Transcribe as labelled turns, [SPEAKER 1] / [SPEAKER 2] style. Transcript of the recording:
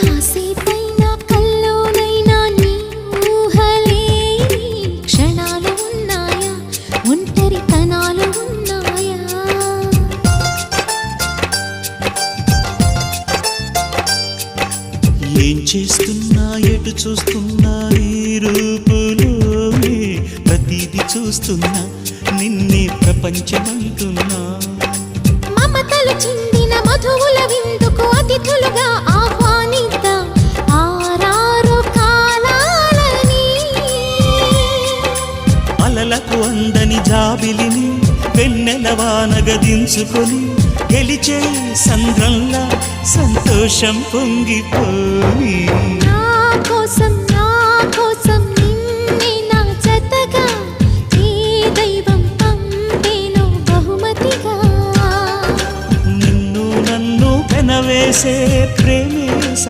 [SPEAKER 1] కాసేపైనా కల్లోనైనా నీ ఊహలేని క్షణాలు ఉన్నాయా, ఒంటరితనాలు ఉన్నాయా?
[SPEAKER 2] ఏం చేస్తున్నా ఎటు చూస్తున్నా నీ రూపులోనే ప్రతిదీ చూస్తున్నా, నిన్నే ప్రపంచమంటున్నా.
[SPEAKER 1] మమతలు చిందిన మధువుల విందుకు అతిథులుగా ఆహ్వానిద్దాం ఆరారు కాలాలని.
[SPEAKER 2] అలలకు అందని జాబిలిని వెన్నెల వానగదించుకొని గెలిచే సంద్రంలా సంతోషం పొంగిపోని.
[SPEAKER 1] నా కోసం నిన్నే నా జతగా ఏ దైవం పంపేనో బహుమతిగా.
[SPEAKER 2] నిన్ను నన్ను పెనవేసే ప్రేమే